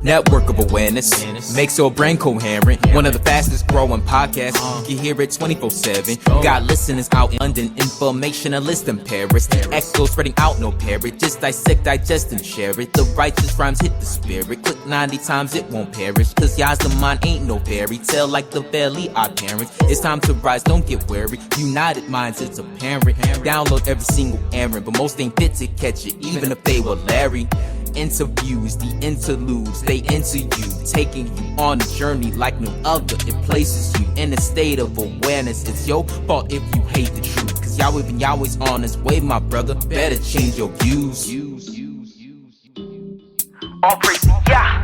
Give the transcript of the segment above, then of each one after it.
Network of awareness makes your brain coherent. One of the fastest growing podcasts. You can hear it 24/7. Got listeners out in London, informationalists in Paris. Echo spreading out, no parrot. Just dissect, digest, and share it. The righteous rhymes hit the spirit. Click 90 times, it won't perish. Cause y'all's the mind ain't no fairy tale like the fairly odd parents. It's time to rise, don't get wary. United minds, it's apparent. Download every single errand, but most ain't fit to catch it, even if they were Larry. Interviews, the interludes, they enter you, taking you on a journey like no other. It places you in a state of awareness. It's your fault if you hate the truth, cause Yahweh's on his way, my brother. Better change your views. All praise, yeah.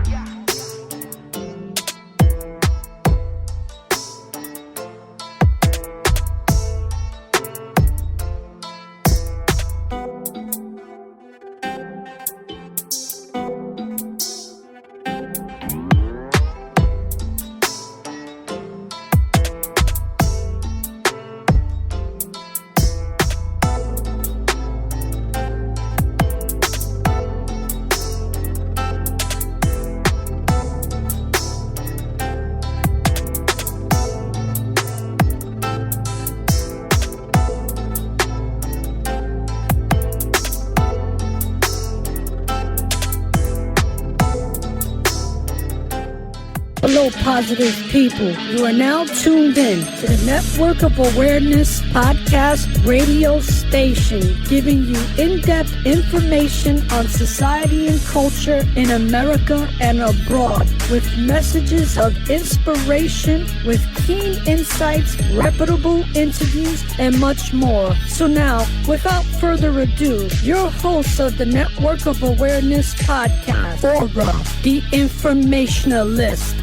Hello, positive people. You are now tuned in to the Network of Awareness podcast radio station, giving you in-depth information on society and culture in America and abroad, with messages of inspiration, with keen insights, reputable interviews, and much more. So now, without further ado, your host of the Network of Awareness podcast, Aura, the informationalist.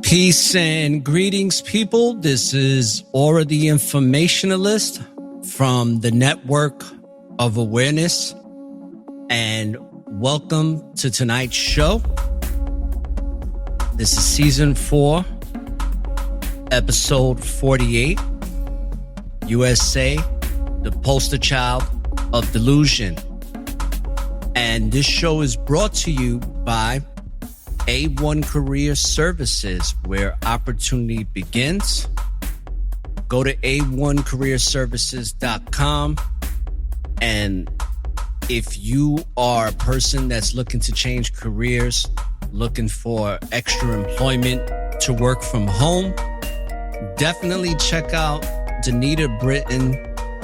Peace and greetings, people. This is Aura the Informationalist from the Network of Awareness, and welcome to tonight's show. This is season 4, episode 48, USA, the poster child of Delusion. And this show is brought to you by A1 Career Services, where opportunity begins. Go to a1careerservices.com, and if you are a person that's looking to change careers, looking for extra employment to work from home, definitely check out Danita Britton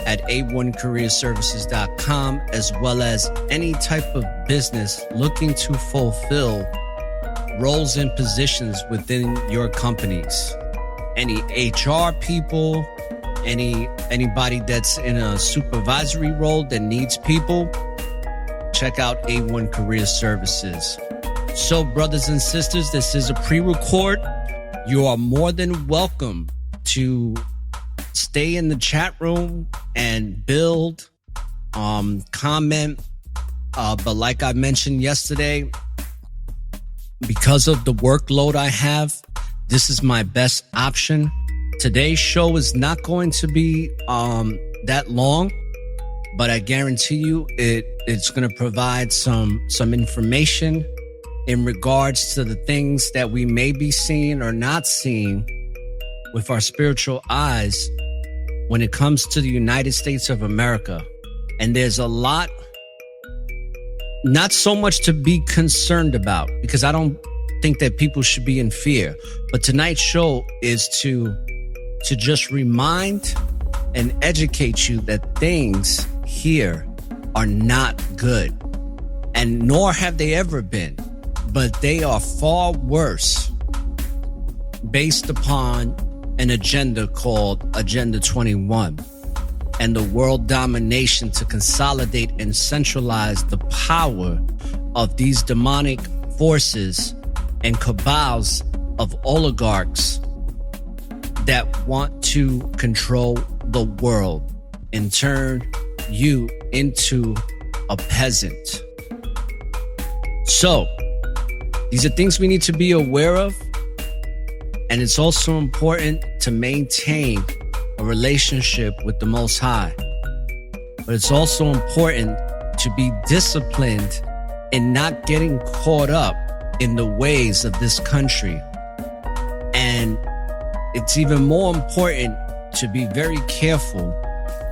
at a1careerservices.com, as well as any type of business looking to fulfill roles and positions within your companies. Any HR people, anybody that's in a supervisory role that needs people, check out A1 Career Services. So, brothers and sisters, this is a pre-record. You are more than welcome to stay in the chat room and build, comment. But like I mentioned yesterday, because of the workload I have, this is my best option. Today's show is not going to be that long, but I guarantee you it's going to provide some information in regards to the things that we may be seeing or not seeing with our spiritual eyes when it comes to the United States of America. And there's a lot, not so much to be concerned about, because I don't think that people should be in fear. But tonight's show is to just remind and educate you that things here are not good, and nor have they ever been, but they are far worse based upon an agenda called Agenda 21. And the world domination to consolidate and centralize the power of these demonic forces and cabals of oligarchs that want to control the world and turn you into a peasant. So, these are things we need to be aware of. And it's also important to maintain a relationship with the Most High. But it's also important to be disciplined and not getting caught up in the ways of this country. And it's even more important to be very careful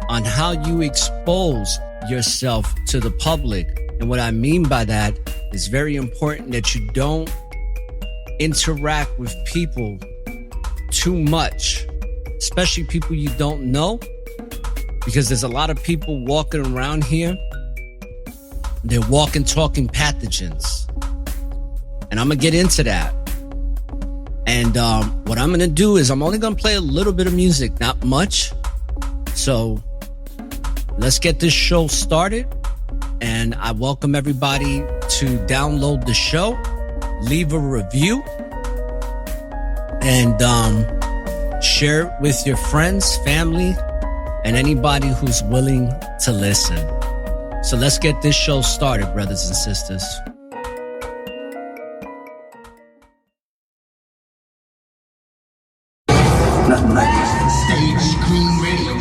on how you expose yourself to the public. And what I mean by that is very important that you don't interact with people too much, especially people you don't know, because there's a lot of people walking around here. They're walking, talking pathogens. And I'm going to get into that. And what I'm going to do is I'm only going to play a little bit of music, not much. So let's get this show started. And I welcome everybody to download the show, leave a review, and share it with your friends, family, and anybody who's willing to listen. So let's get this show started, brothers and sisters. Nothing like this. Stage, screen, radio,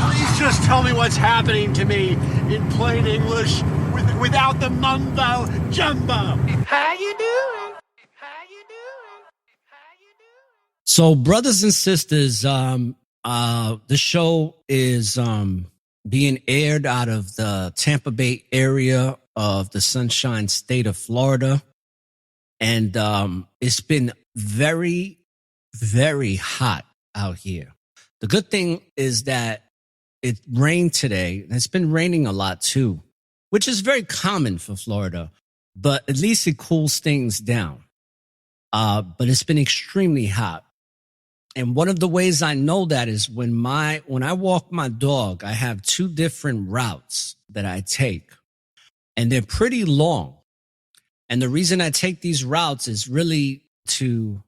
Please just tell me what's happening to me in plain English without the mumbo jumbo. How you doing? How you doing? How you doing? So, brothers and sisters, the show is being aired out of the Tampa Bay area of the Sunshine State of Florida. And it's been very, very hot out here. The good thing is that it rained today. And it's been raining a lot too, which is very common for Florida, but at least it cools things down. But it's been extremely hot. And one of the ways I know that is when I walk my dog, I have two different routes that I take, and they're pretty long. And the reason I take these routes is really to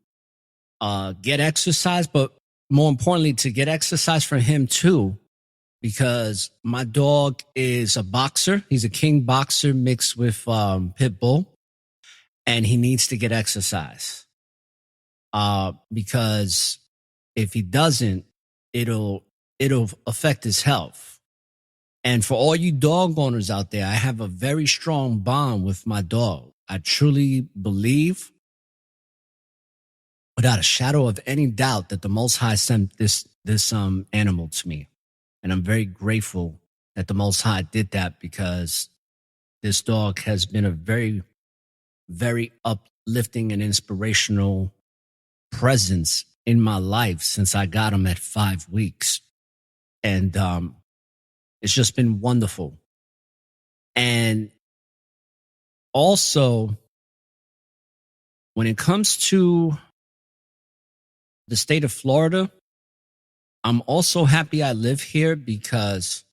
get exercise, but more importantly, to get exercise for him too, because my dog is a boxer. He's a king boxer mixed with pit bull, and he needs to get exercise because if he doesn't, it'll affect his health. And for all you dog owners out there, I have a very strong bond with my dog. I truly believe, without a shadow of any doubt, that the Most High sent this animal to me. And I'm very grateful that the Most High did that, because this dog has been a very, very uplifting and inspirational presence in my life since I got him at 5 weeks. And it's just been wonderful. And also, when it comes to the state of Florida, I'm also happy I live here, because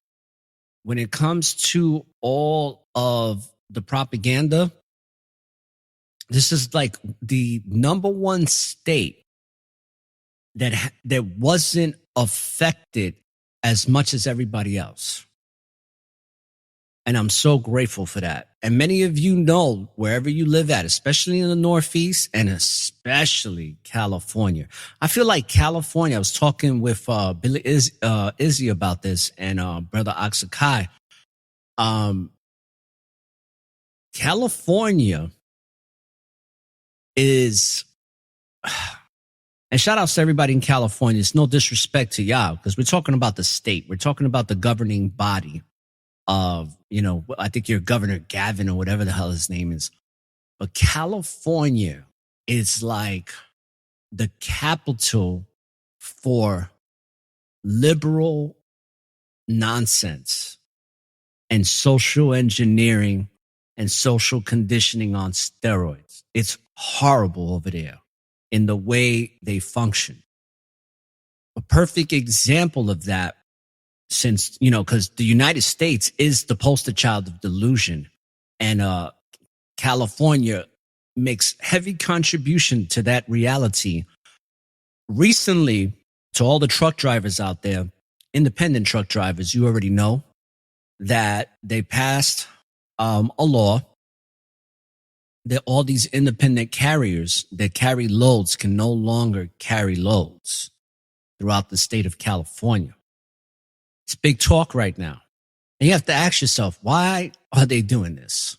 when it comes to all of the propaganda, this is like the number one state that wasn't affected as much as everybody else. And I'm so grateful for that. And many of you know, wherever you live at, especially in the Northeast and especially California. I feel like California, I was talking with Billy Izzy about this, and Brother Oxakai. California is, and shout outs to everybody in California. It's no disrespect to y'all, because we're talking about the state. We're talking about the governing body of, I think your Governor Gavin or whatever the hell his name is. But California is like the capital for liberal nonsense and social engineering and social conditioning on steroids. It's horrible over there in the way they function. A perfect example of that, since, because the United States is the poster child of delusion, and California makes heavy contribution to that reality. Recently, to all the truck drivers out there, independent truck drivers, you already know that they passed a law that all these independent carriers that carry loads can no longer carry loads throughout the state of California. It's big talk right now. And you have to ask yourself, why are they doing this?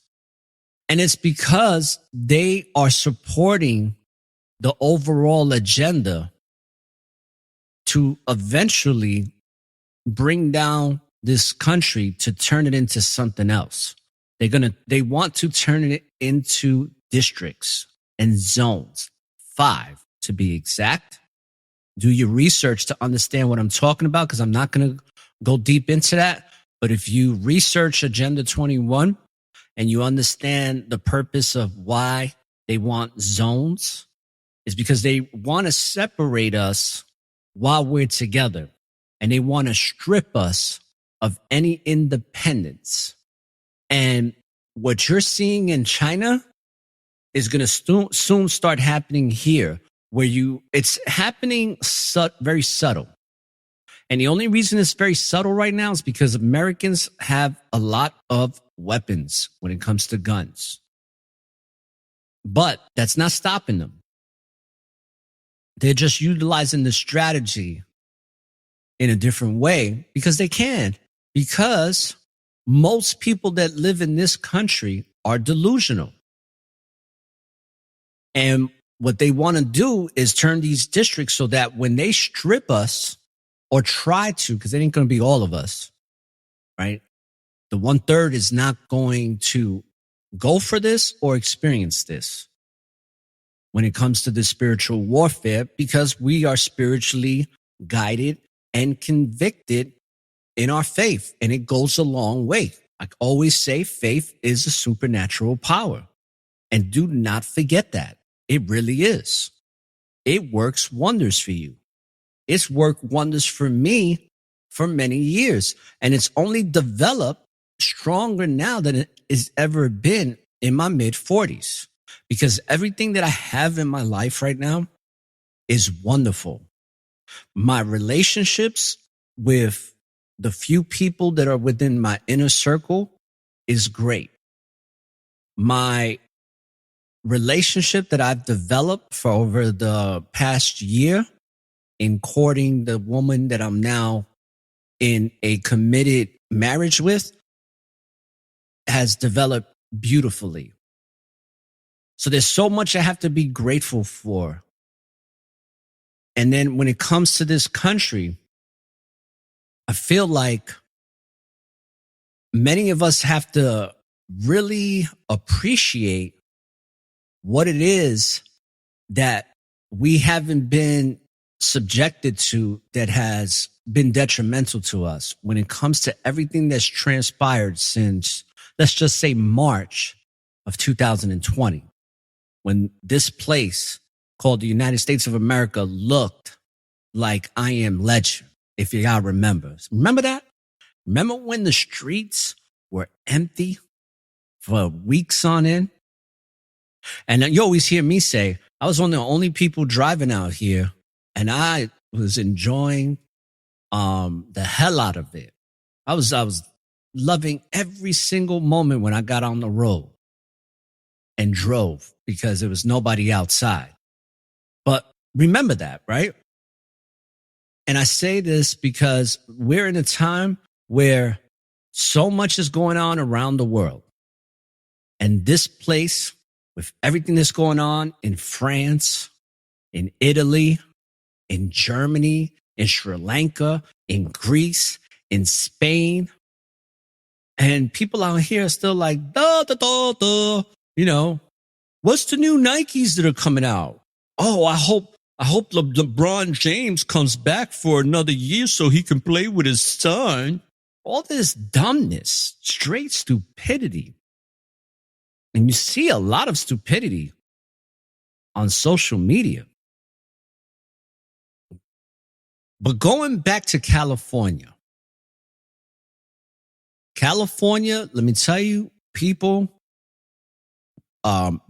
And it's because they are supporting the overall agenda to eventually bring down this country to turn it into something else. They want to turn it into districts and zones, 5 to be exact. Do your research to understand what I'm talking about, because I'm not going to go deep into that. But if you research Agenda 21 and you understand the purpose of why they want zones, is because they want to separate us while we're together. And they want to strip us of any independence. And what you're seeing in China is going to soon start happening here, where it's happening very subtle. And the only reason it's very subtle right now is because Americans have a lot of weapons when it comes to guns. But that's not stopping them. They're just utilizing the strategy in a different way because they can. Because most people that live in this country are delusional. And what they want to do is turn these districts so that when they strip us, or try to, because it ain't going to be all of us, right? The 1/3 is not going to go for this or experience this when it comes to the spiritual warfare, because we are spiritually guided and convicted in our faith. And it goes a long way. I always say faith is a supernatural power. And do not forget that. It really is. It works wonders for you. It's worked wonders for me for many years. And it's only developed stronger now than it has ever been in my mid-40s. Because everything that I have in my life right now is wonderful. My relationships with the few people that are within my inner circle is great. My relationship that I've developed for over the past year in courting the woman that I'm now in a committed marriage with has developed beautifully. So there's so much I have to be grateful for. And then when it comes to this country, I feel like many of us have to really appreciate what it is that we haven't been subjected to that has been detrimental to us when it comes to everything that's transpired since, let's just say, March of 2020, when this place called the United States of America looked like I Am Legend, if y'all remember. Remember that? Remember when the streets were empty for weeks on end? And you always hear me say, I was one of the only people driving out here, and I was enjoying the hell out of it. I was loving every single moment when I got on the road and drove, because there was nobody outside. But remember that, right? And I say this because we're in a time where so much is going on around the world. And this place, with everything that's going on in France, in Italy, in Germany, in Sri Lanka, in Greece, in Spain, and people out here are still like, you know, what's the new Nikes that are coming out? Oh, I hope LeBron James comes back for another year so he can play with his son. All this dumbness, straight stupidity. And you see a lot of stupidity on social media. But going back to California, let me tell you, people,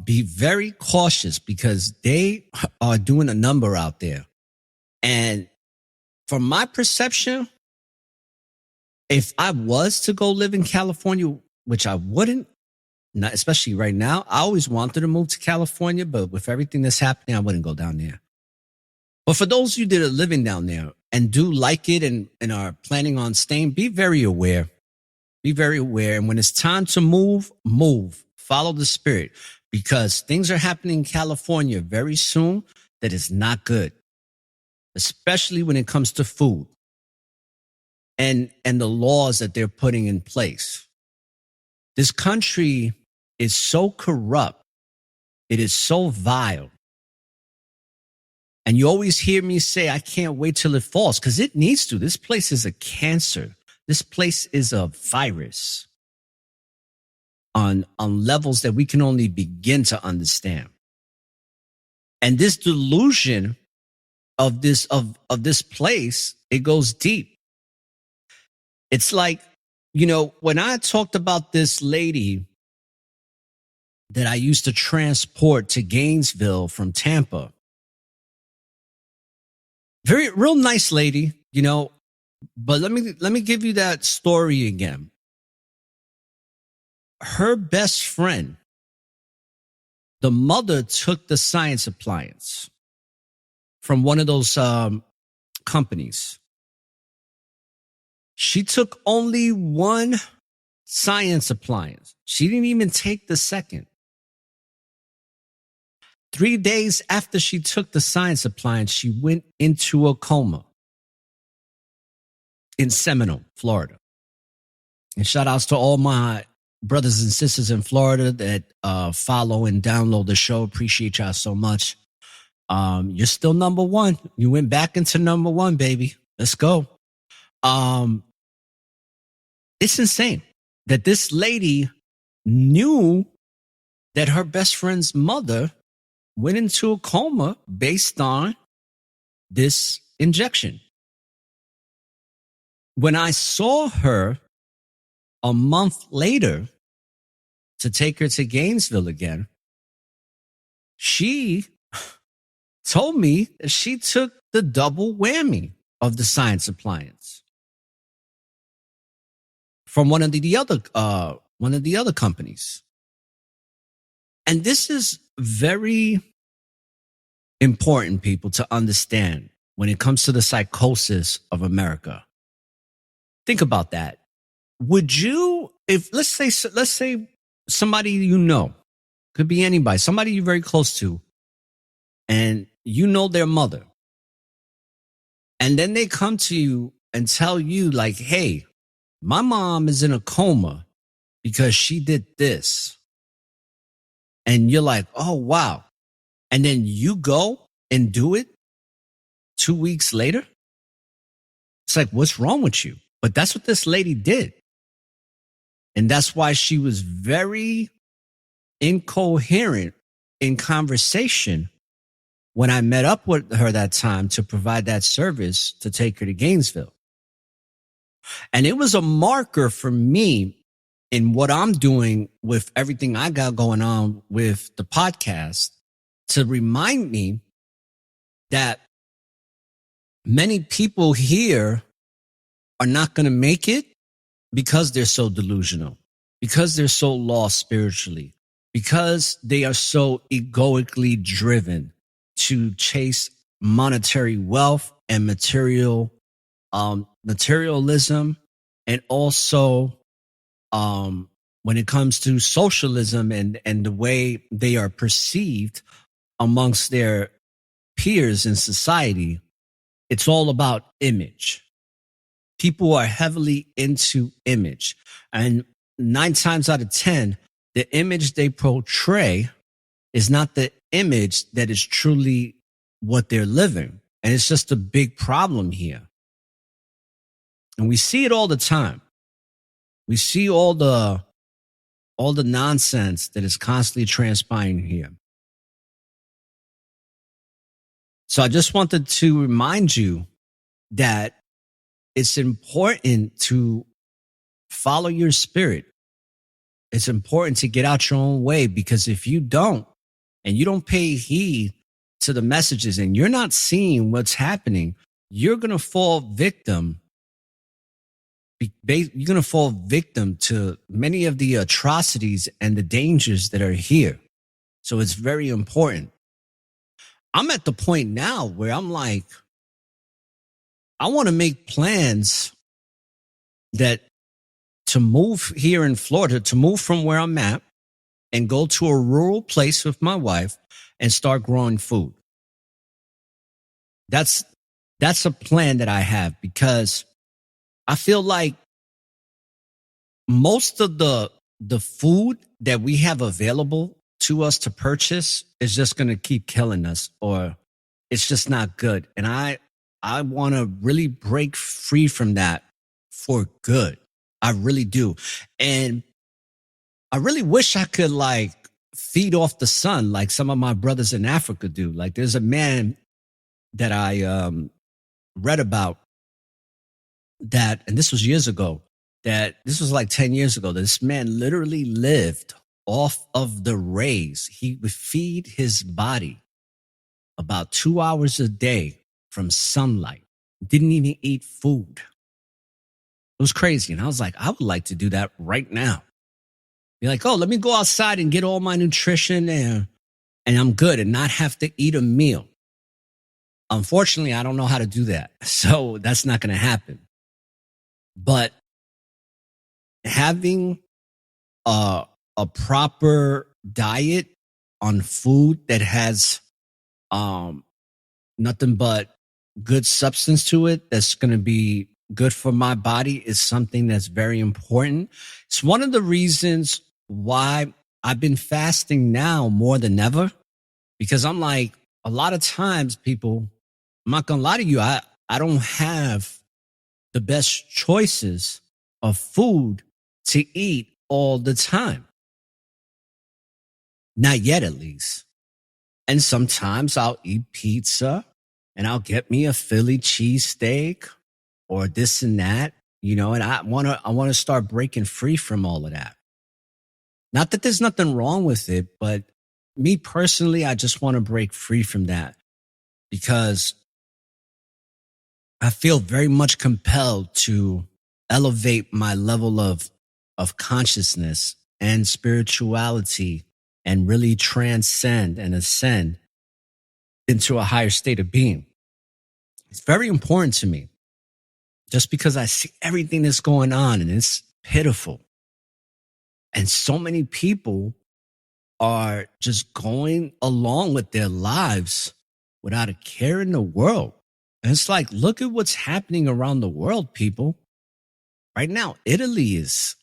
be very cautious, because they are doing a number out there. And from my perception, if I was to go live in California, which I wouldn't, not especially right now, I always wanted to move to California, but with everything that's happening, I wouldn't go down there. But for those of you that are living down there, and do like it and are planning on staying, be very aware. Be very aware. And when it's time to move, move. Follow the spirit, because things are happening in California very soon that is not good, especially when it comes to food and the laws that they're putting in place. This country is so corrupt. It is so vile. And you always hear me say, I can't wait till it falls, because it needs to. This place is a cancer. This place is a virus on levels that we can only begin to understand. And this delusion of this place, it goes deep. It's like, when I talked about this lady that I used to transport to Gainesville from Tampa, real nice lady, but let me give you that story again. Her best friend, the mother, took the science appliance from one of those companies. She took only one science appliance. She didn't even take the second. 3 days after she took the science appliance, she went into a coma in Seminole, Florida. And shout outs to all my brothers and sisters in Florida that follow and download the show. Appreciate y'all so much. You're still number one. You went back into number one, baby. Let's go. It's insane that this lady knew that her best friend's mother went into a coma based on this injection. When I saw her a month later to take her to Gainesville again, she told me that she took the double whammy of the science appliance from one of the other companies. And this is very important, people, to understand when it comes to the psychosis of America. Think about that. Would you, if let's say somebody could be anybody, somebody you're very close to, and their mother, and then they come to you and tell you like, hey, my mom is in a coma because she did this. And you're like, oh, wow. And then you go and do it 2 weeks later. It's like, what's wrong with you? But that's what this lady did. And that's why she was very incoherent in conversation when I met up with her that time to provide that service to take her to Gainesville. And it was a marker for me in what I'm doing with everything I got going on with the podcast, to remind me that many people here are not going to make it because they're so delusional, because they're so lost spiritually, because they are so egoically driven to chase monetary wealth and materialism, and also when it comes to socialism and the way they are perceived amongst their peers in society. It's all about image. People are heavily into image. And 9 times out of 10, the image they portray is not the image that is truly what they're living. And it's just a big problem here. And we see it all the time. We see all the nonsense that is constantly transpiring here. So I just wanted to remind you that it's important to follow your spirit. It's important to get out your own way, because if you don't, and you don't pay heed to the messages, and you're not seeing what's happening, you're going to fall victim. You're going to fall victim to many of the atrocities and the dangers that are here. So it's very important. I'm at the point now where I'm like, I want to make plans that to move here in Florida, to move from where I'm at and go to a rural place with my wife and start growing food. That's a plan that I have, because I feel like most of the food that we have available to us to purchase is just going to keep killing us, or it's just not good. And I want to really break free from that for good. I really do. And I really wish I could like feed off the sun like some of my brothers in Africa do. Like there's a man that I read about that, and this was years ago, that this was like 10 years ago, that this man literally lived off of the rays. He would feed his body about 2 hours a day from sunlight. Didn't even eat food. It was crazy. And I was like, I would like to do that right now. Be like, oh, let me go outside and get all my nutrition and I'm good and not have to eat a meal. Unfortunately, I don't know how to do that. So that's not going to happen. But having a proper diet on food that has nothing but good substance to it, that's going to be good for my body, is something that's very important. It's one of the reasons why I've been fasting now more than ever, because I'm like, a lot of times people, I'm not going to lie to you, I don't have the best choices of food to eat all the time. Not yet, at least. And sometimes I'll eat pizza and I'll get me a Philly cheesesteak or this and that, you know, and I want to start breaking free from all of that. Not that there's nothing wrong with it, but me personally, I just want to break free from that, because I feel very much compelled to elevate my level of consciousness and spirituality and really transcend and ascend into a higher state of being. It's very important to me, just because I see everything that's going on and it's pitiful. And so many people are just going along with their lives without a care in the world. And it's like, look at what's happening around the world, people. Right now, Italy it's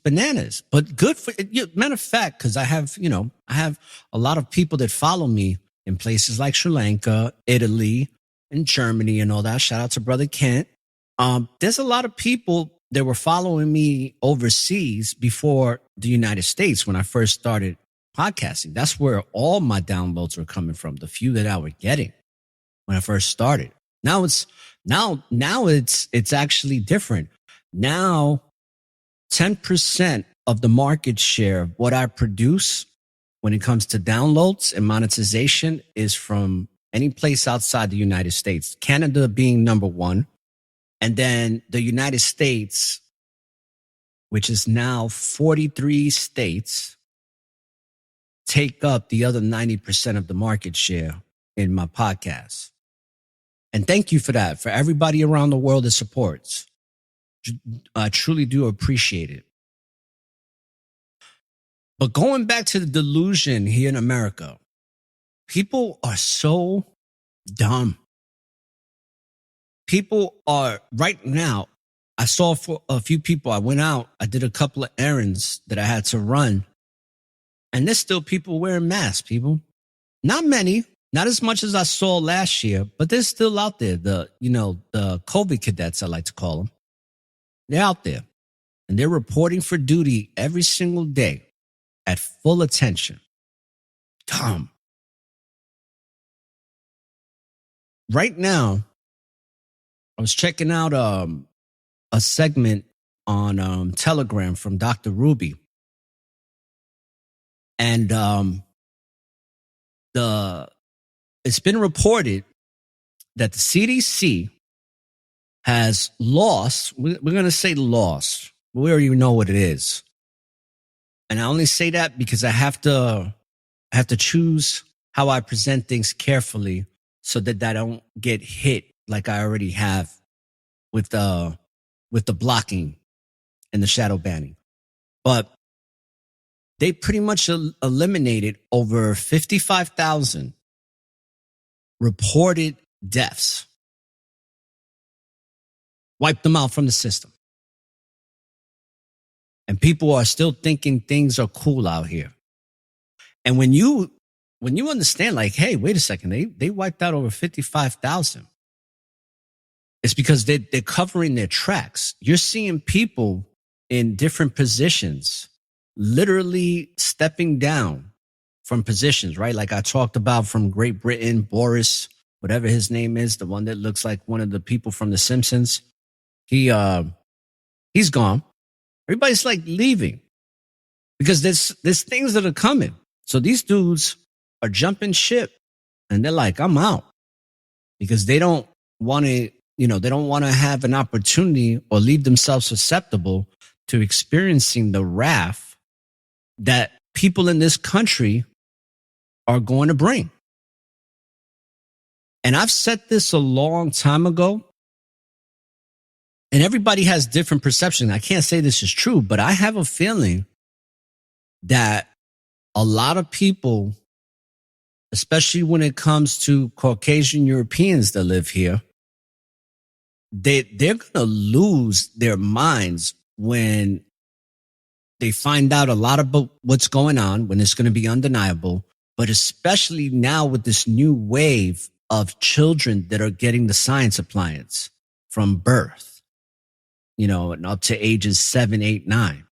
bananas, but good for, matter of fact, because I have a lot of people that follow me in places like Sri Lanka, Italy, and Germany and all that. Shout out to Brother Kent. There's a lot of people that were following me overseas before the United States when I first started podcasting. That's where all my downloads were coming from, the few that I were getting when I first started. Now it's actually different. Now 10% of the market share of what I produce when it comes to downloads and monetization is from any place outside the United States, Canada being number one. And then the United States, which is now 43 states, take up the other 90% of the market share in my podcast. And thank you for that, for everybody around the world that supports. I truly do appreciate it. But going back to the delusion here in America, people are so dumb. People are, right now, I saw for a few people, I went out, I did a couple of errands that I had to run, and there's still people wearing masks, people. Not many, not as much as I saw last year, but they're still out there. The COVID cadets, I like to call them. They're out there, and they're reporting for duty every single day at full attention. Dumb. Right now, I was checking out a segment on Telegram from Dr. Ruby. And it's been reported that the CDC has lost, we're going to say lost, we already know what it is. And I only say that because I have to choose how I present things carefully so that I don't get hit like I already have with the blocking and the shadow banning. But they pretty much eliminated over 55,000 reported deaths. Wiped them out from the system. And people are still thinking things are cool out here. And when you understand, like, hey, wait a second, they wiped out over 55,000. It's because they're covering their tracks. You're seeing people in different positions literally stepping down from positions, right? Like I talked about from Great Britain, Boris, whatever his name is, the one that looks like one of the people from The Simpsons. He's gone. Everybody's like leaving because there's things that are coming. So these dudes are jumping ship and they're like, I'm out, because they don't want to, they don't want to have an opportunity or leave themselves susceptible to experiencing the wrath that people in this country are going to bring. And I've said this a long time ago, and everybody has different perceptions. I can't say this is true, but I have a feeling that a lot of people, especially when it comes to Caucasian Europeans that live here, they're going to lose their minds when they find out a lot about what's going on, when it's going to be undeniable, but especially now with this new wave of children that are getting the science appliance from birth, and up to ages 7, 8, 9.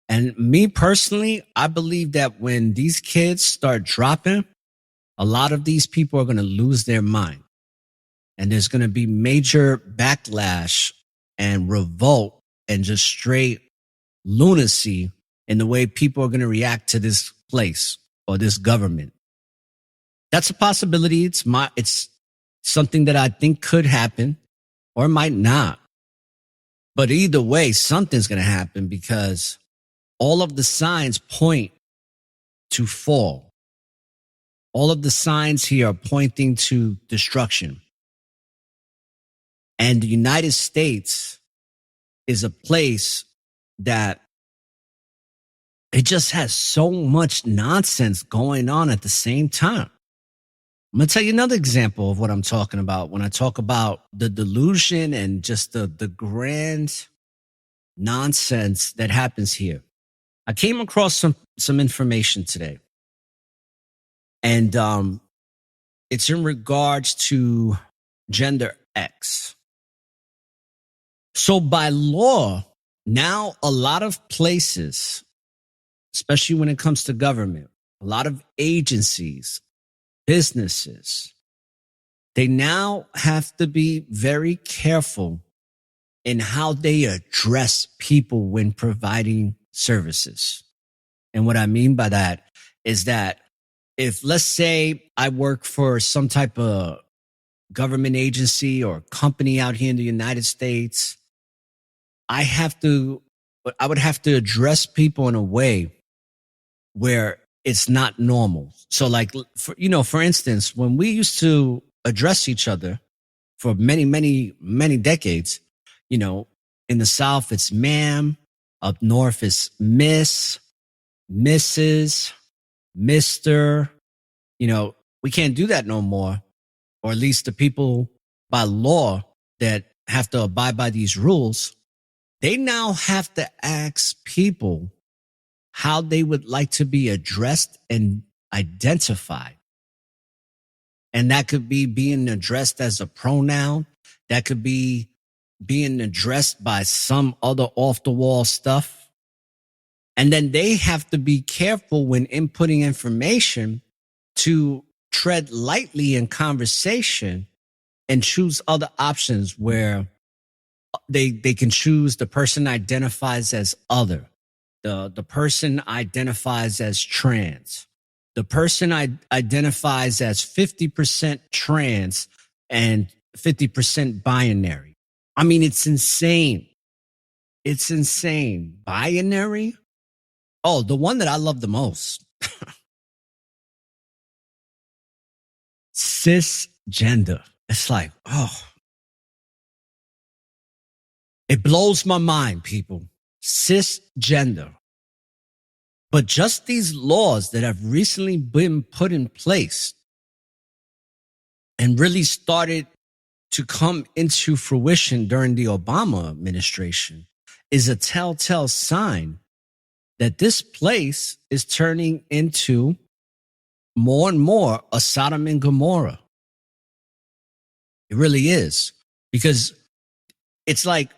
And me personally, I believe that when these kids start dropping, a lot of these people are going to lose their mind. And there's going to be major backlash and revolt and just straight lunacy in the way people are going to react to this place or this government. That's a possibility. It's something that I think could happen or might not. But either way, something's going to happen because all of the signs point to fall. All of the signs here are pointing to destruction. And the United States is a place that it just has so much nonsense going on at the same time. I'm going to tell you another example of what I'm talking about when I talk about the delusion and just the grand nonsense that happens here. I came across some information today, and it's in regards to gender X. So by law, now a lot of places, especially when it comes to government, a lot of agencies, businesses, they now have to be very careful in how they address people when providing services. And what I mean by that is that if, let's say, I work for some type of government agency or company out here in the United States, I would have to address people in a way where it's not normal. So like, for instance, when we used to address each other for many, many, many decades, in the South, it's ma'am. Up north, it's Miss, Mrs., Mr. We can't do that no more. Or at least the people by law that have to abide by these rules, they now have to ask people how they would like to be addressed and identified. And that could be being addressed as a pronoun. That could be being addressed by some other off the wall stuff. And then they have to be careful when inputting information to tread lightly in conversation and choose other options where they can choose the person identifies as other. The person identifies as trans. The person identifies as 50% trans and 50% binary. I mean, it's insane. It's insane. Binary? Oh, the one that I love the most. Cisgender. It's like, oh, It blows my mind, people. Cisgender. But just these laws that have recently been put in place and really started to come into fruition during the Obama administration is a telltale sign that this place is turning into more and more a Sodom and Gomorrah. It really is. Because it's like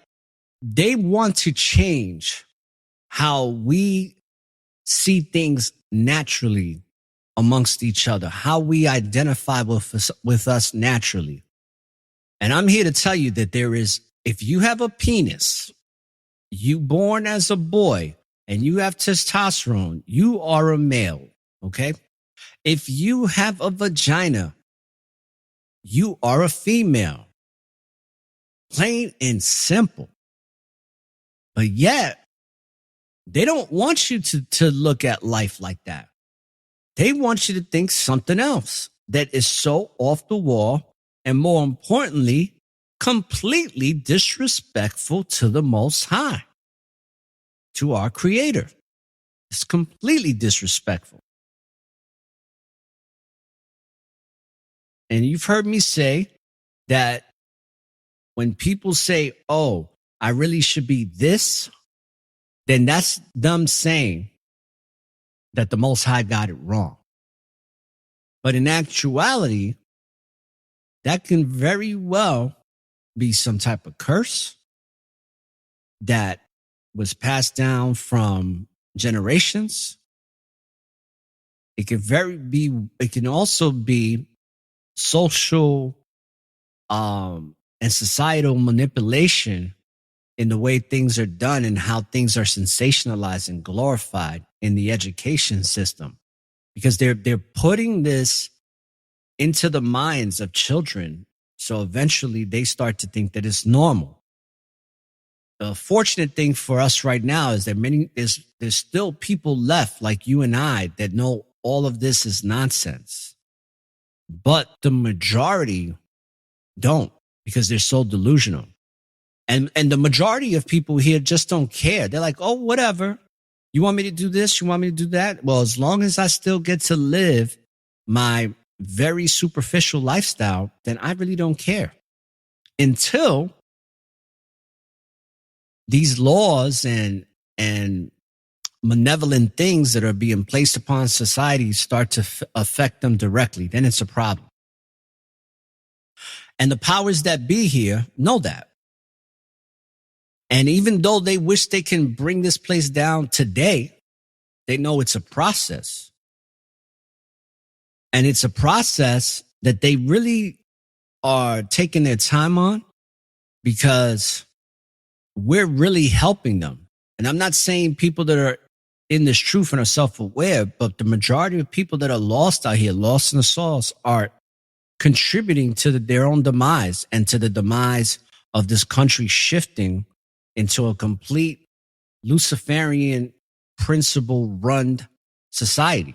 they want to change how we see things naturally amongst each other, how we identify with us naturally. And I'm here to tell you that if you have a penis, you born as a boy, and you have testosterone, you are a male, okay? If you have a vagina, you are a female. Plain and simple. But yet, they don't want you to look at life like that. They want you to think something else that is so off the wall and, more importantly, completely disrespectful to the Most High, to our Creator. It's completely disrespectful. And you've heard me say that when people say, oh, I really should be this, then that's them saying that the Most High got it wrong. But in actuality, that can very well be some type of curse that was passed down from generations. It can also be social and societal manipulation in the way things are done and how things are sensationalized and glorified in the education system, because they're putting this into the minds of children. So eventually they start to think that it's normal. The fortunate thing for us right now is that there's still people left like you and I that know all of this is nonsense. But the majority don't, because they're so delusional. And the majority of people here just don't care. They're like, oh, whatever. You want me to do this? You want me to do that? Well, as long as I still get to live my very superficial lifestyle, then I really don't care. Until these laws and malevolent things that are being placed upon society start to affect them directly, then it's a problem. And the powers that be here know that. And even though they wish they can bring this place down today, they know it's a process. And it's a process that they really are taking their time on, because we're really helping them. And I'm not saying people that are in this truth and are self-aware, but the majority of people that are lost out here, lost in the sauce, are contributing to their own demise and to the demise of this country shifting into a complete Luciferian principle-run society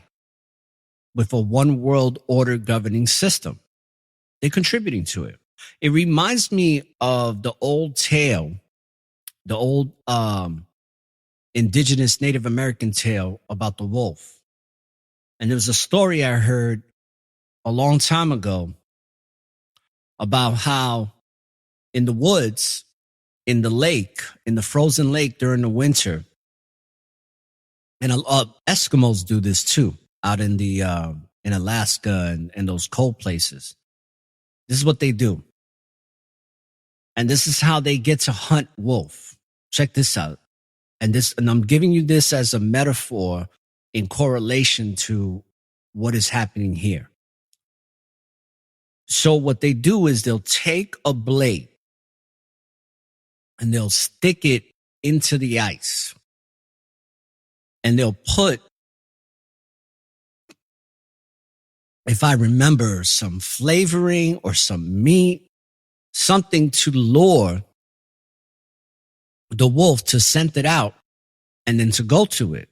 with a one world order governing system. They're contributing to it. It reminds me of the old tale, the old indigenous Native American tale about the wolf. And there was a story I heard a long time ago about how in the woods, in the lake, in the frozen lake during the winter, and Eskimos do this too, out in the in Alaska and those cold places. This is what they do. And this is how they get to hunt wolf. Check this out. And I'm giving you this as a metaphor in correlation to what is happening here. So what they do is they'll take a blade and they'll stick it into the ice. And they'll put, if I remember, some flavoring or some meat, something to lure the wolf to scent it out and then to go to it.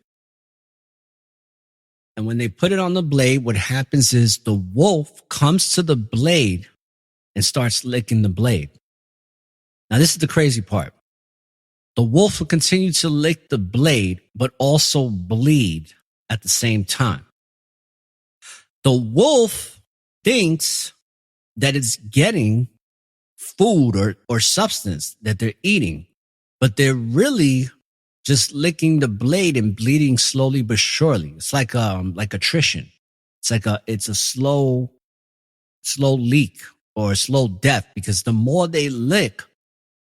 And when they put it on the blade, what happens is the wolf comes to the blade and starts licking the blade. Now, this is the crazy part. The wolf will continue to lick the blade, but also bleed at the same time. The wolf thinks that it's getting food or substance that they're eating, but they're really just licking the blade and bleeding slowly but surely. It's like attrition. It's a slow leak or a slow death, because the more they lick,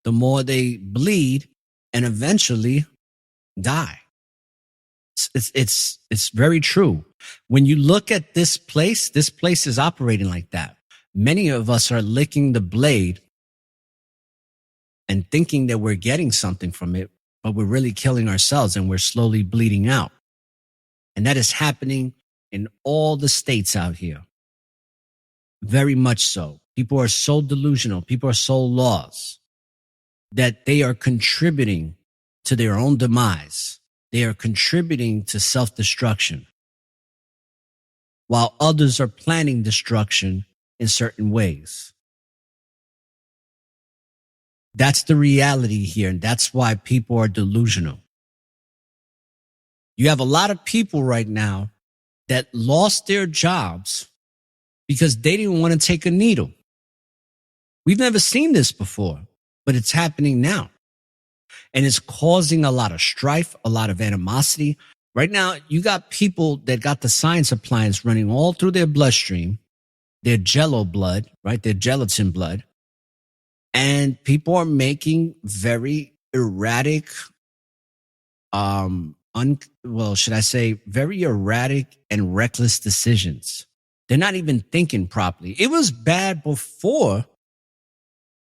the more they bleed and eventually die. It's very true. When you look at this place is operating like that. Many of us are licking the blade and thinking that we're getting something from it, but we're really killing ourselves and we're slowly bleeding out. And that is happening in all the states out here. Very much so. People are so delusional. People are so lost that they are contributing to their own demise. They are contributing to self-destruction, while others are planning destruction in certain ways. That's the reality here, and that's why people are delusional. You have a lot of people right now that lost their jobs because they didn't want to take a needle. We've never seen this before, but it's happening now. And it's causing a lot of strife, a lot of animosity. Right now, you got people that got the science appliance running all through their bloodstream, their jello blood, right? Their gelatin blood. And people are making very erratic, very erratic and reckless decisions. They're not even thinking properly. It was bad before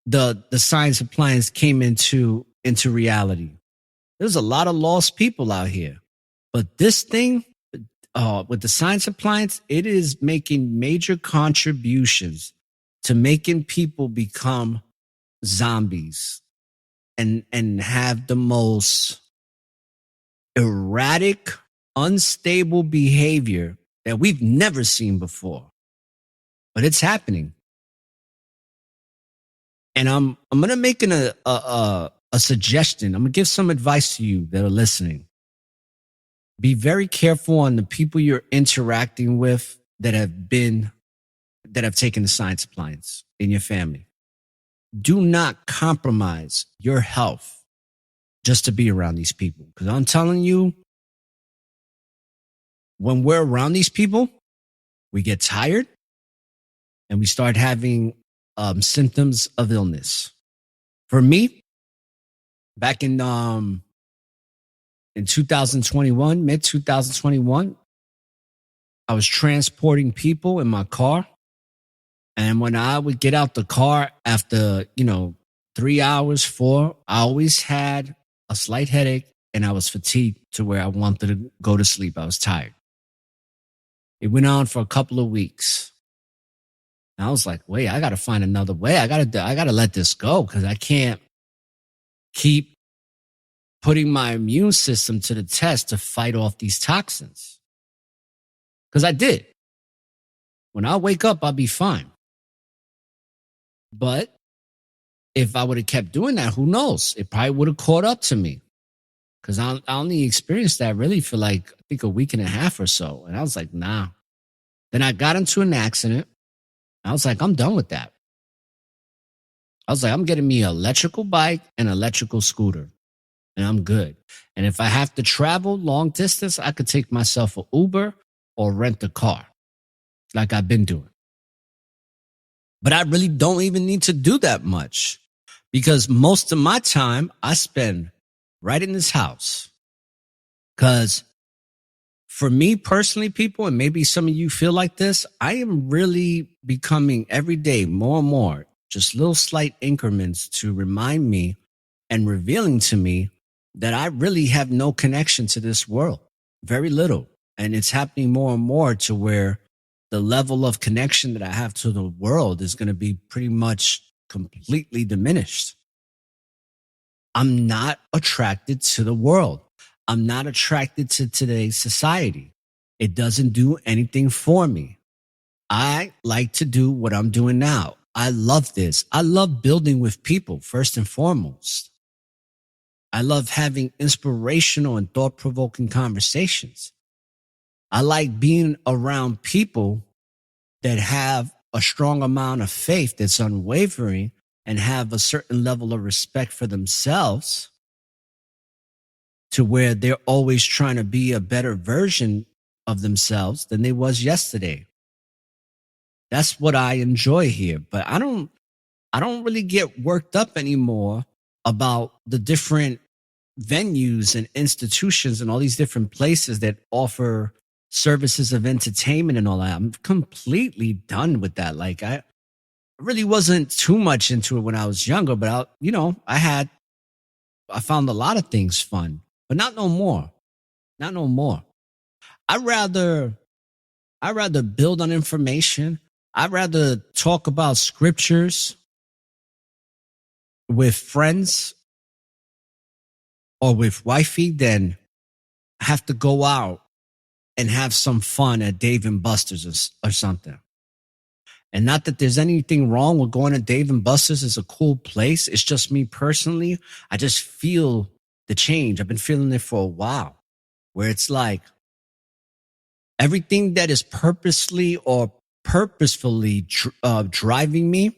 the science appliance came into reality. There's a lot of lost people out here. But this thing, with the science appliance, it is making major contributions to making people become zombies and have the most erratic, unstable behavior that we've never seen before. But it's happening. And I'm going to make a suggestion. I'm going to give some advice to you that are listening. Be very careful on the people you're interacting with that have taken the science appliance in your family. Do not compromise your health just to be around these people. Because I'm telling you, when we're around these people, we get tired and we start having symptoms of illness. For me, back in 2021, mid 2021, I was transporting people in my car. And when I would get out the car after, 3 hours, 4, I always had a slight headache and I was fatigued to where I wanted to go to sleep. I was tired. It went on for a couple of weeks. And I was like, wait, I got to find another way. I got to let this go, because I can't keep putting my immune system to the test to fight off these toxins. Because I did. When I wake up, I'll be fine. But if I would have kept doing that, who knows? It probably would have caught up to me. Because I only experienced that really for I think a week and a half or so. And I was like, nah. Then I got into an accident. I was like, I'm done with that. I was like, I'm getting me an electrical bike and an electrical scooter. And I'm good. And if I have to travel long distance, I could take myself an Uber or rent a car, like I've been doing. But I really don't even need to do that much, because most of my time I spend right in this house. Because for me personally, people, and maybe some of you feel like this, I am really becoming every day more and more, just little slight increments to remind me and revealing to me that I really have no connection to this world. Very little. And it's happening more and more to where the level of connection that I have to the world is going to be pretty much completely diminished. I'm not attracted to the world. I'm not attracted to today's society. It doesn't do anything for me. I like to do what I'm doing now. I love this. I love building with people, first and foremost. I love having inspirational and thought-provoking conversations. I like being around people that have a strong amount of faith that's unwavering and have a certain level of respect for themselves to where they're always trying to be a better version of themselves than they was yesterday. That's what I enjoy here. But I don't really get worked up anymore about the different venues and institutions and all these different places that offer services of entertainment and all that. I'm completely done with that. Like I really wasn't too much into it when I was younger, but I found a lot of things fun, but not no more. Not no more. I'd rather build on information. I'd rather talk about scriptures with friends or with wifey than have to go out and have some fun at Dave & Buster's or something. And not that there's anything wrong with going to Dave & Buster's. It's a cool place. It's just me personally. I just feel the change. I've been feeling it for a while, where it's like everything that is purposely or purposefully driving me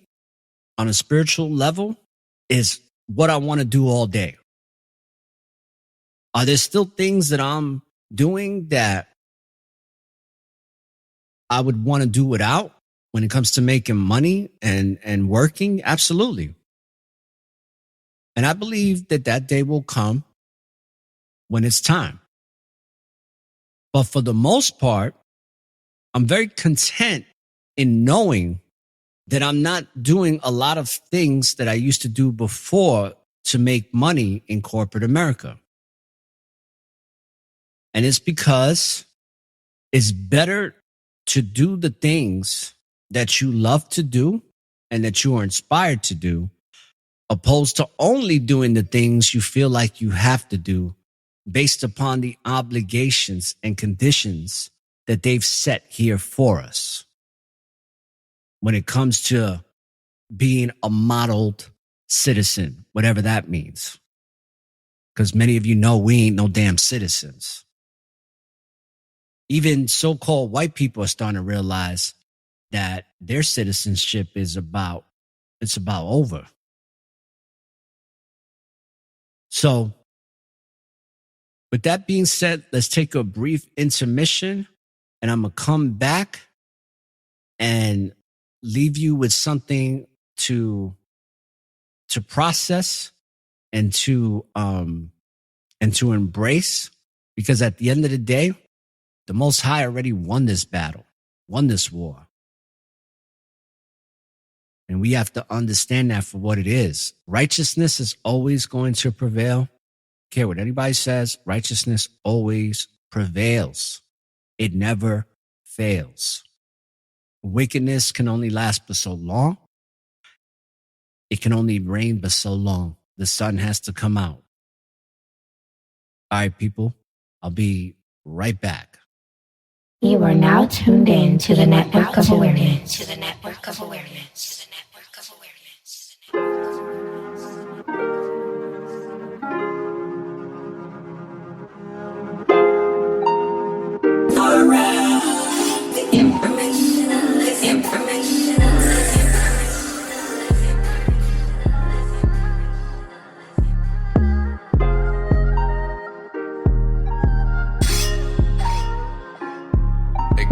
on a spiritual level is what I want to do all day. Are there still things that I'm doing that I would want to do without when it comes to making money and working? Absolutely. And I believe that day will come when it's time. But for the most part, I'm very content in knowing that I'm not doing a lot of things that I used to do before to make money in corporate America. And it's because it's better to do the things that you love to do and that you are inspired to do, opposed to only doing the things you feel like you have to do based upon the obligations and conditions that they've set here for us. When it comes to being a modeled citizen, whatever that means. Because many of you know we ain't no damn citizens. Even so-called white people are starting to realize that their citizenship is about over. So, with that being said, let's take a brief intermission, and I'm going to come back and leave you with something to process and to embrace, because at the end of the day, the Most High already won this battle, won this war. And we have to understand that for what it is. Righteousness is always going to prevail. Don't care what anybody says, righteousness always prevails. It never fails. Wickedness can only last but so long. It can only reign but so long. The sun has to come out. All right, people, I'll be right back. You are now tuned in to the Network of Awareness. To the Network of Awareness. To the Network of Awareness.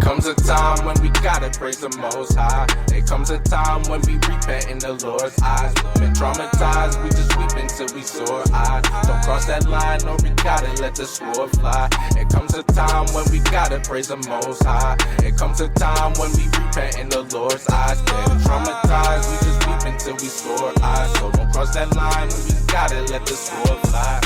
Comes a time when we gotta praise the Most High. There comes a time when we repent in the Lord's eyes. Been traumatized, we just weep until we sore eyes. Don't cross that line, or we gotta let the sword fly. It comes a time when we gotta praise the Most High. It comes a time when we repent in the Lord's eyes. Been traumatized, we just weep until we sore eyes. So don't cross that line, we gotta let the sword fly.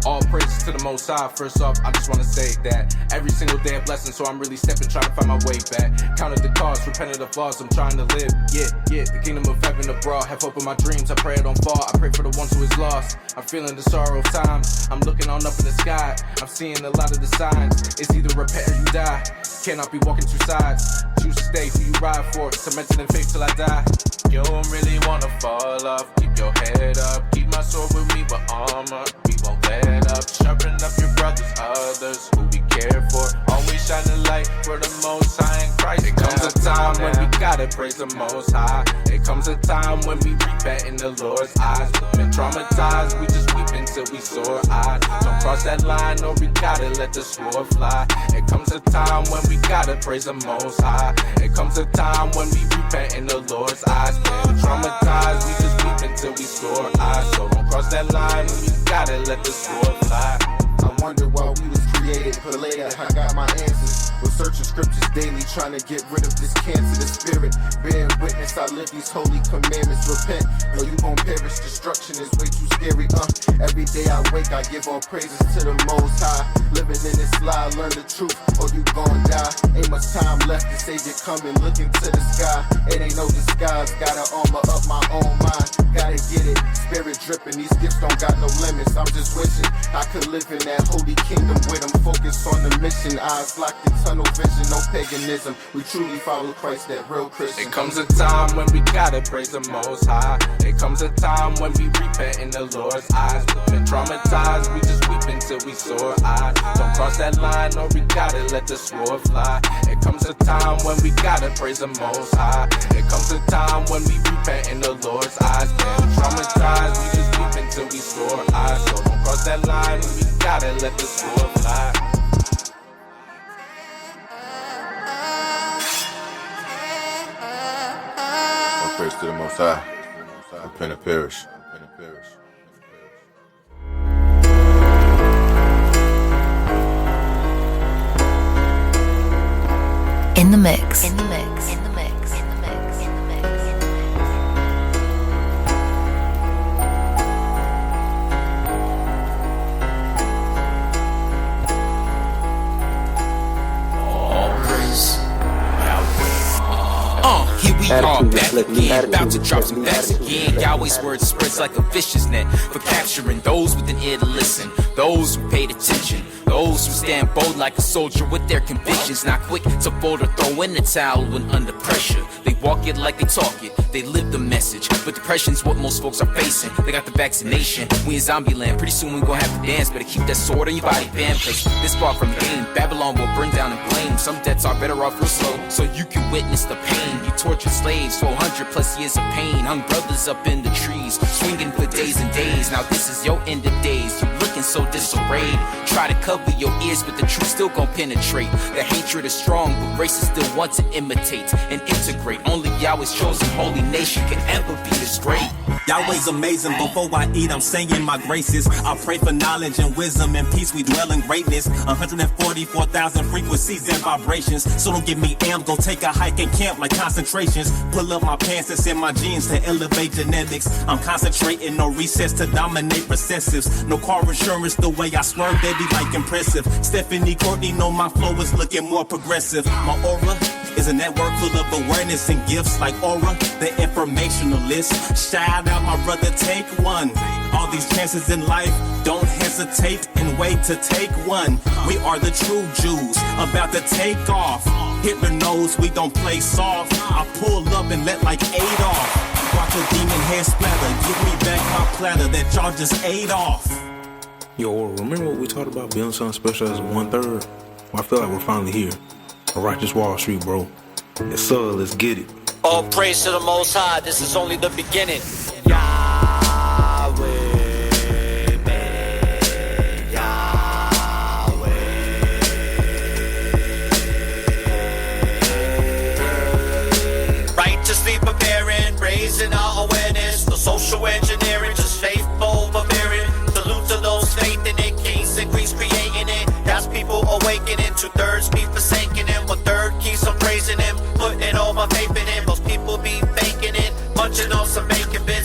All praises to the Most High. First off, I just want to say that every single day a blessing, so I'm really stepping, trying to find my way back. Counted the cost, repented the flaws, I'm trying to live. Yeah, the kingdom of heaven abroad. Have hope in my dreams, I pray I don't fall. I pray for the ones who is lost. I'm feeling the sorrow of times. I'm looking on up in the sky. I'm seeing a lot of the signs. It's either repent or you die. Cannot be walking two sides. Choose to stay who you ride for. Cemented in faith till I die. You don't really wanna fall off. Keep your head up. Keep my sword with me with armor. We won't let up. Sharpen up your brothers, others who we care for. Always shine the light for the Most High in Christ. It comes a time when we gotta praise the Most High. It comes a time when we repent in the Lord's eyes. Been traumatized, we just weep until we sore eyes. Don't cross that line or we gotta let the sword fly. It comes a time when we gotta praise the Most High. It comes a time when we repent in the Lord's eyes. Been traumatized, we just weep until we sore eyes. So don't cross that line when we gotta let the sword fly. I wonder why we was created, but later I got my answers. Was searching scriptures daily, trying to get rid of this cancer, the spirit. Bearing witness, I live these holy commandments. Repent, or you gon' perish. Destruction is way too scary. Every day I wake, I give all praises to the Most High. Living in this lie, learn the truth, or you gon' die. Ain't much time left, the Savior coming, looking to the sky. It ain't no disguise, gotta armor up my own mind. Gotta get it, spirit dripping, these gifts don't got no limits. I'm just wishing I could live in that holy kingdom with them. Focus on the mission, eyes locked in tunnel vision, no paganism. We truly follow Christ, that real Christian. It comes a time when we gotta praise the Most High. It comes a time when we repent in the Lord's eyes. Been traumatized, we just weep until we sore eyes. Don't cross that line or we gotta let the sword fly. It comes a time when we gotta praise the Most High. It comes a time when we repent in the Lord's eyes. Been traumatized, we just weep until we sore eyes. So don't cross that line when we gotta let the sword fly. All praise to the Most High. Repent and perish. In the mix. Here we are back again, about to drop some facts again. Yahweh's word spreads like a fish's net for capturing those with an ear to listen, those who paid attention, those who stand bold like a soldier with their convictions, not quick to fold or throw in the towel when under pressure. They walk it like they talk it, they live the message. But depression's what most folks are facing. They got the vaccination, we in zombie land. Pretty soon we gon' have to dance. Better keep that sword on your body, fam, cause this far from the game. Babylon will burn down in flames. Some deaths are better off real slow, so you can witness the pain. You tortured slaves, 400 plus years of pain. Hung brothers up in the trees, swinging for days and days. Now this is your end of days. You looking so disarrayed. Try to cover your ears, but the truth still gon' penetrate. The hatred is strong, but races still want to imitate and integrate. Only Yahweh's chosen holy nation can ever be this great. Yahweh's amazing. Before I eat, I'm saying my graces. I pray for knowledge and wisdom and peace. We dwell in greatness. 144,000 frequencies and vibrations. So don't get me amped. Go take a hike and camp like concentrations. Pull up my pants and send my genes to elevate genetics. I'm concentrating, no recess to dominate recessives. No car insurance, the way I swerve, they be like impressive. Stephanie Courtney know my flow is looking more progressive. My aura is a network full of awareness and gifts like aura, the informationalist. Shout out my brother, take one. All these chances in life, don't hesitate and wait to take one. We are the true Jews, about to take off. Hitler knows we don't play soft. I pull up and let like 8 off. Watch a demon head splatter, give me back my platter that y'all just ate off. Yo, remember what we talked about being something special as 1/3? Well, I feel like we're finally here. A righteous Wall Street, bro. Yes, sir, let's get it. All praise to the Most High, this is only the beginning. Righteously preparing, raising our awareness. The social engineering, just faithful barbarian. Salute to those faith in it, kings and queens creating it. That's people awakening, 2/3 be forsaking him. 1/3 keeps on praising him, putting all my faith in him. Most people be faking it, munching on some bacon bits.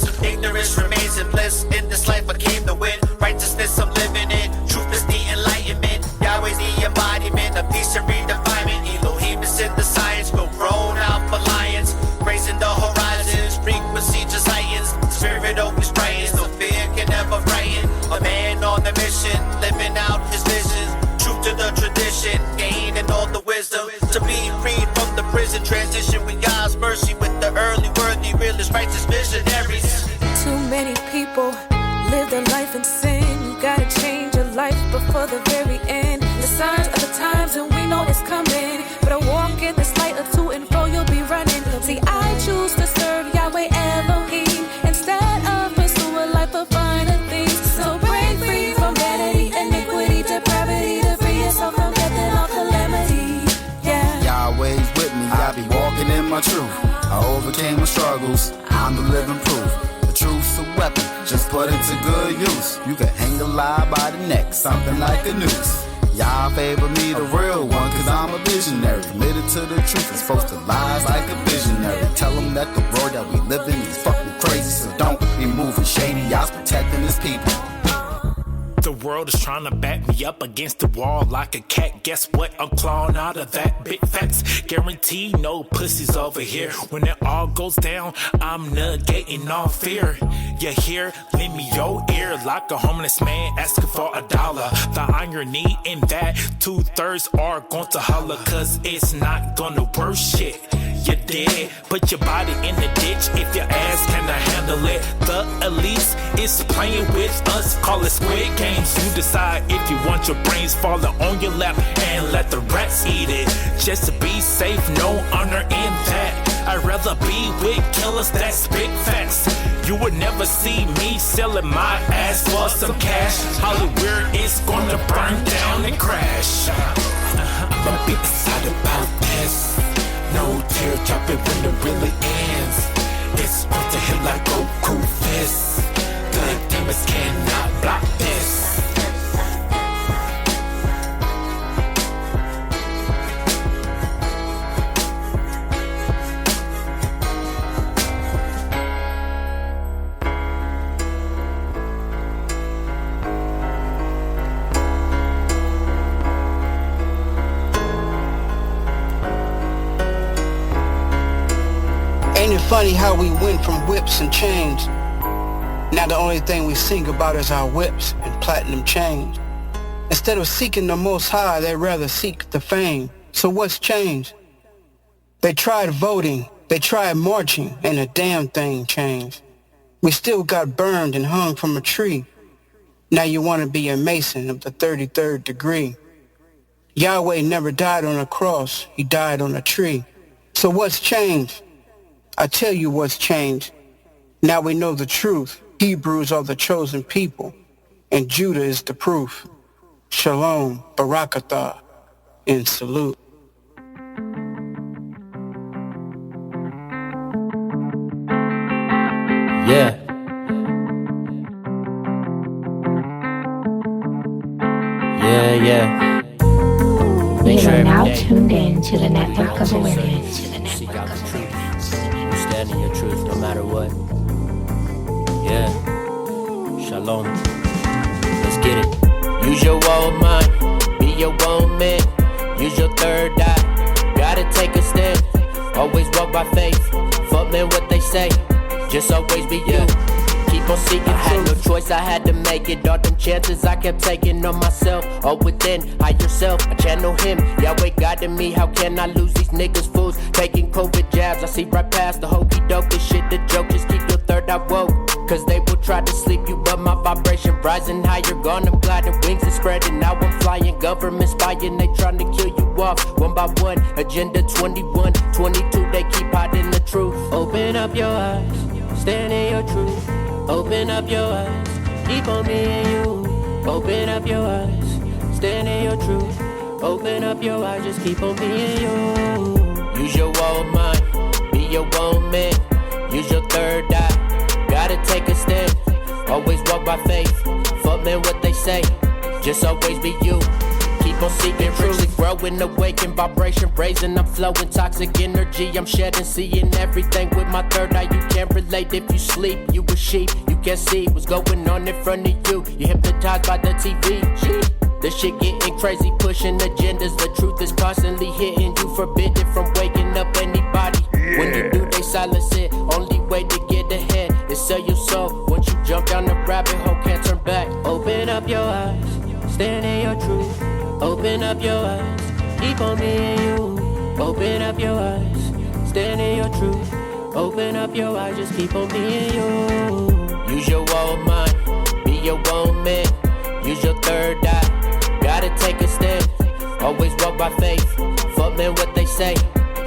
before the very end. The signs of the times and we know it's coming. But I walk in this light of to and fro, you'll be running. See, I choose to serve Yahweh Elohim instead of pursue a life of finer things. So break free from vanity, iniquity, depravity, to free yourself from death and all calamity. Yeah. Yahweh's with me, I be walking in my truth. I overcame my struggles, I'm the living proof. The truth's a weapon, just put it to good use. You can hang a lie by the neck, something like a noose. Y'all favor me, the real one, cause I'm a visionary. Committed to the truth, exposed to lies like a visionary. Tell them that the world that we live in is fucking crazy, so don't be moving shady, y'all's protecting his people. The world is trying to back me up against the wall like a cat. Guess what? I'm clawing out of that. Big facts. Guarantee no pussies over here. When it all goes down, I'm negating all fear. You hear? Lend me your ear like a homeless man asking for $1. The irony in that 2/3 are going to holler cause it's not gonna work shit. You dead, put your body in the ditch if your ass cannot handle it. The elites is playing with us, call it Squid Games. You decide if you want your brains falling on your lap and let the rats eat it. Just to be safe, no honor in that. I'd rather be with killers that spit facts. You would never see me selling my ass for some cash. Hollywood is gonna burn down and crash. I'm a bit excited about this. No tear dropping when it really ends. It's on to hit like Goku fists. Good demons cannot block this. Ain't it funny how we went from whips and chains? Now the only thing we sing about is our whips and platinum chains. Instead of seeking the Most High, they'd rather seek the fame. So what's changed? They tried voting, they tried marching, and a damn thing changed. We still got burned and hung from a tree. Now you want to be a Mason of the 33rd degree. Yahweh never died on a cross, he died on a tree. So what's changed? I tell you what's changed. Now we know the truth. Hebrews are the chosen people, and Judah is the proof. Shalom, Barakatah, and salute. Yeah. Yeah. You are now tuned in to the network of awareness. Seek out the truth. You stand in your truth no matter what. Yeah. Shalom. Let's get it. Use your own mind. Be your own man. Use your third eye. Gotta take a stand. Always walk by faith. Fuck man what they say. Just always be you. Keep on seeking. I had no choice, I had to make it. All them chances I kept taking on myself. All within, higher self, I channel him. Yahweh guided me, how can I lose these niggas fools? Taking COVID jabs, I see right past the hokey doke. This shit the joke, just keep your third eye woke. Cause they will try to sleep you, but my vibration rising higher. Gone, I'm gliding, wings are spreading. Now I'm flying, government spying. They trying to kill you off, one by one. Agenda 21, 22, they keep hiding the truth. Open up your eyes, stand in your truth. Open up your eyes, keep on me and you. Open up your eyes, stand in your truth. Open up your eyes, just keep on being you. Use your own mind, be your own man. Use your third eye, gotta take a stand. Always walk by faith, fuck man what they say. Just always be you. Keep on seeking truth, growing, awaken, vibration raising. I'm flowing toxic energy, I'm shedding, seeing everything with my third eye. You can't relate if you sleep, you a sheep. You can't see what's going on in front of you. You're hypnotized by the TV. This shit getting crazy, pushing agendas. The truth is constantly hitting you, forbidden from waking up anybody. When you do, they silence it. Only way to get ahead is sell your soul. Once you jump down the rabbit hole, can't turn back. Open up your eyes, stand in your truth. Open up your eyes, keep on me and you. Open up your eyes, stand in your truth. Open up your eyes, just keep on being you. Use your own mind, be your own man. Use your third eye, walk by faith. Fuck man what they say.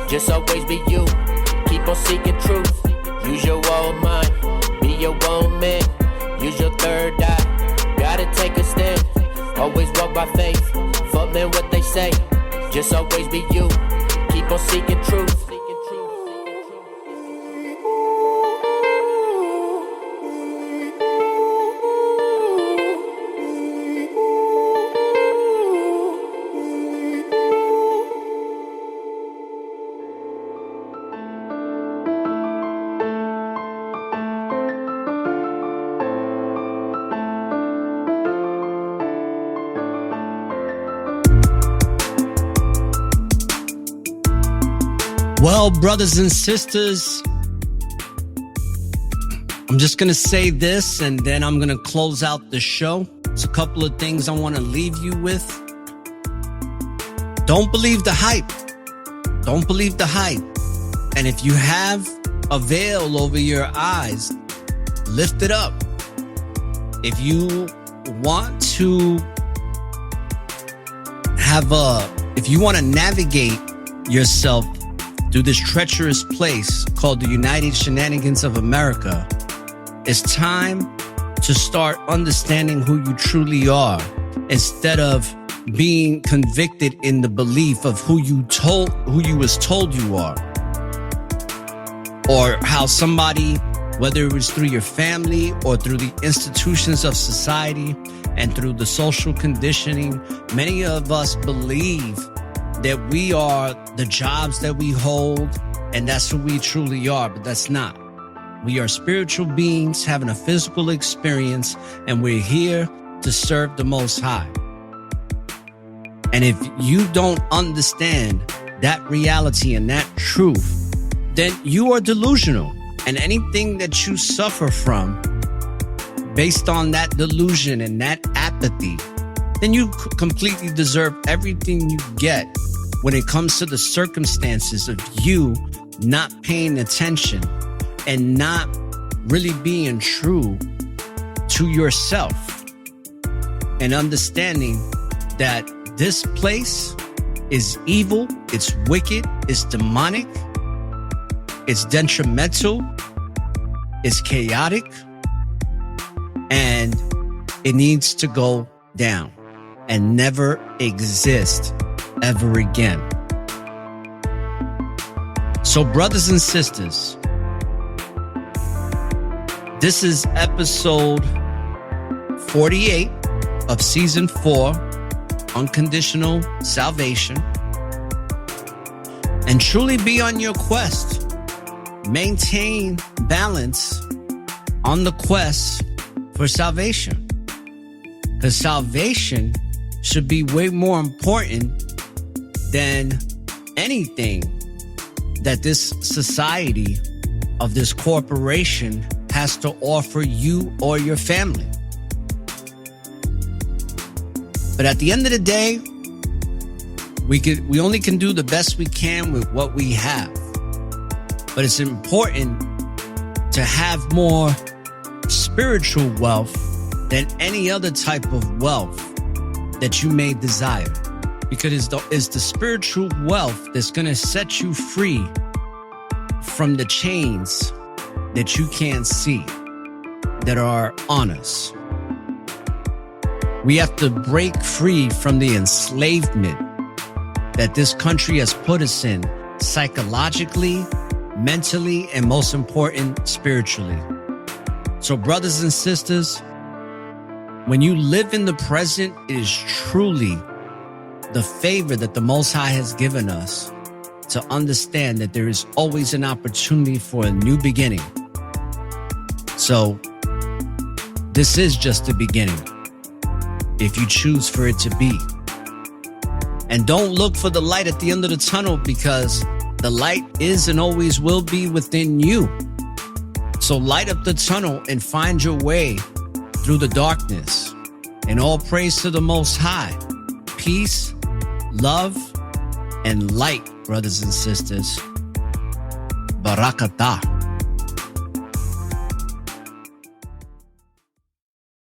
Just always be you. Keep on seeking truth. Use your own mind. Be your own man. Use your third eye. Gotta take a stand. Always walk by faith. Fuck man what they say. Just always be you. Keep on seeking truth. Well, brothers and sisters, I'm just going to say this and then I'm going to close out the show. It's a couple of things I want to leave you with. Don't believe the hype. Don't believe the hype. And if you have a veil over your eyes, lift it up. If you want to if you want to navigate yourself through this treacherous place called the United Shenanigans of America, it's time to start understanding who you truly are instead of being convicted in the belief of who you was told you are, or how somebody, whether it was through your family or through the institutions of society and through the social conditioning, many of us believe that we are the jobs that we hold, and that's who we truly are, but that's not. We are spiritual beings having a physical experience, and we're here to serve the Most High. And if you don't understand that reality and that truth, then you are delusional. And anything that you suffer from based on that delusion and that apathy, then you completely deserve everything you get when it comes to the circumstances of you not paying attention and not really being true to yourself and understanding that this place is evil, it's wicked, it's demonic, it's detrimental, it's chaotic, and it needs to go down and never exist ever again. So, brothers and sisters, this is episode 48 of season 4, Unconditional Salvation. And truly be on your quest. Maintain balance on the quest for salvation. Because salvation should be way more important than anything that this society of this corporation has to offer you or your family. But at the end of the day, we only can do the best we can with what we have. But it's important to have more spiritual wealth than any other type of wealth that you may desire. Because it's the spiritual wealth that's going to set you free from the chains that you can't see that are on us. We have to break free from the enslavement that this country has put us in psychologically, mentally, and most important, spiritually. So, brothers and sisters, when you live in the present, it is truly the favor that the Most High has given us to understand that there is always an opportunity for a new beginning. So, this is just the beginning, if you choose for it to be. And don't look for the light at the end of the tunnel, because the light is and always will be within you. So light up the tunnel and find your way through the darkness. And all praise to the Most High. Peace, love, and light, brothers and sisters. Barakatah.